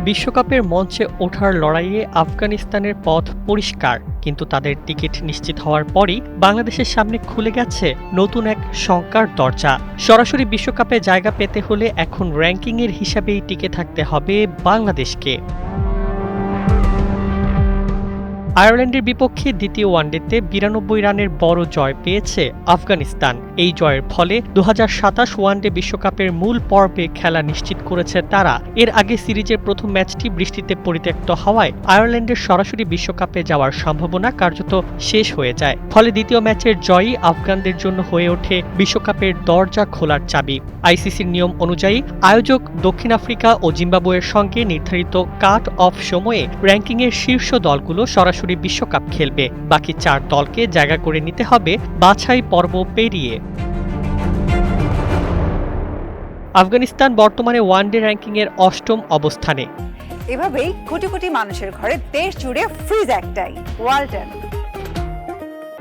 বিশ্বকাপের মঞ্চে ওঠার লড়াইয়ে আফগানিস্তানের পথ পরিষ্কার, কিন্তু তাদের টিকিট নিশ্চিত হওয়ার পরই বাংলাদেশের সামনে খুলে গেছে নতুন এক শঙ্কার দরজা। সরাসরি বিশ্বকাপে জায়গা পেতে হলে এখন র্যাঙ্কিংয়ের হিসাবেই টিকে থাকতে হবে বাংলাদেশকে। আয়ারল্যান্ডের বিপক্ষে দ্বিতীয় ওয়ানডেতে ৯২ রানের বড় জয় পেয়েছে আফগানিস্তান। এই জয়ের ফলে ২০২৭ ওয়ানডে বিশ্বকাপের মূল পর্বে খেলা নিশ্চিত করেছে তারা। এর আগে সিরিজের প্রথম ম্যাচটি বৃষ্টিতে পরিত্যক্ত হওয়ায় আয়ারল্যান্ডের সরাসরি বিশ্বকাপে যাওয়ার সম্ভাবনা কার্যত শেষ হয়ে যায়। ফলে দ্বিতীয় ম্যাচের জয়ই আফগানদের জন্য হয়ে ওঠে বিশ্বকাপের দরজা খোলার চাবি। আইসিসির নিয়ম অনুযায়ী আয়োজক দক্ষিণ আফ্রিকা ও জিম্বাবুয়ের সঙ্গে নির্ধারিত কাট অফ সময়ে র্যাঙ্কিংয়ের শীর্ষ দলগুলো সরাসরি বিশ্বকাপ খেলবে। বাকি ৪ দলকে জায়গা করে নিতে হবে বাছাই পর্ব পেরিয়ে। আফগানিস্তান বর্তমানে ওয়ানডে র্যাঙ্কিংয়ের ৮ম অবস্থানে। এভাবেই কোটি কোটি মানুষের ঘরে দেশ জুড়ে ফ্রিজ একটাই, ওয়ালটন।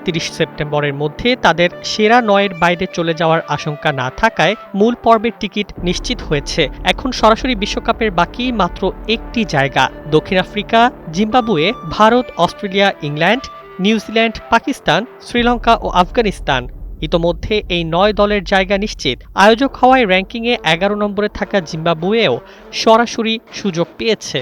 ৩০ সেপ্টেম্বরের মধ্যে তাদের সেরা ৯-এর বাইরে চলে যাওয়ার আশঙ্কা না থাকায় মূল পর্বের টিকিট নিশ্চিত হয়েছে। এখন সরাসরি বিশ্বকাপের বাকি মাত্র একটি জায়গা। দক্ষিণ Africa, Zimbabwe, Bharat, Australia, England, New Zealand, Pakistan, Sri Lanka ও আফগানিস্তান। ইতোমধ্যে এই ৯ দলের জায়গা নিশ্চিত। আয়োজক হওয়ায় র্যাঙ্কিংয়ে ১১ নম্বরে থাকা জিম্বাবুয়েও সরাসরি সুযোগ পেয়েছে।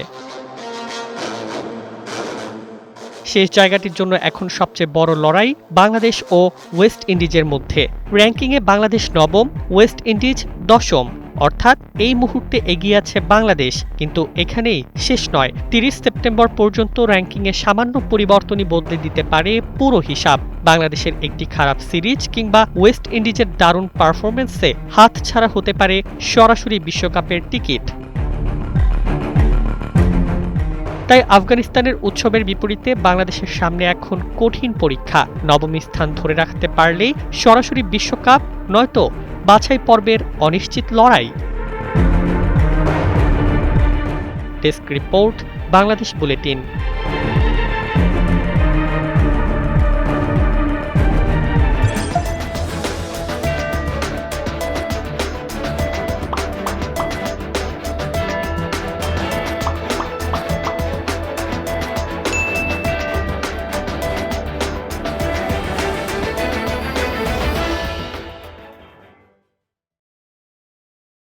শেষ জায়গাটির জন্য এখন সবচেয়ে বড় লড়াই বাংলাদেশ ও ওয়েস্ট ইন্ডিজের মধ্যে। র্যাঙ্কিংয়ে বাংলাদেশ ৯ম, ওয়েস্ট ইন্ডিজ ১০ম। অর্থাৎ এই মুহূর্তে এগিয়ে আছে বাংলাদেশ, কিন্তু এখানেই শেষ নয়। ৩০ সেপ্টেম্বর পর্যন্ত র্যাঙ্কিংয়ে সামান্য পরিবর্তনই বদলে দিতে পারে পুরো হিসাব। বাংলাদেশের একটি খারাপ সিরিজ কিংবা ওয়েস্ট ইন্ডিজের দারুণ পারফরম্যান্সে হাতছাড়া হতে পারে সরাসরি বিশ্বকাপের টিকিট। তাই আফগানিস্তানের উৎসবের বিপরীতে বাংলাদেশের সামনে এখন কঠিন পরীক্ষা। ৯ম স্থান ধরে রাখতে পারলেই সরাসরি বিশ্বকাপ, নয়তো বাছাই পর্বের অনিশ্চিত লড়াই। Desk report, Bangladesh bulletin.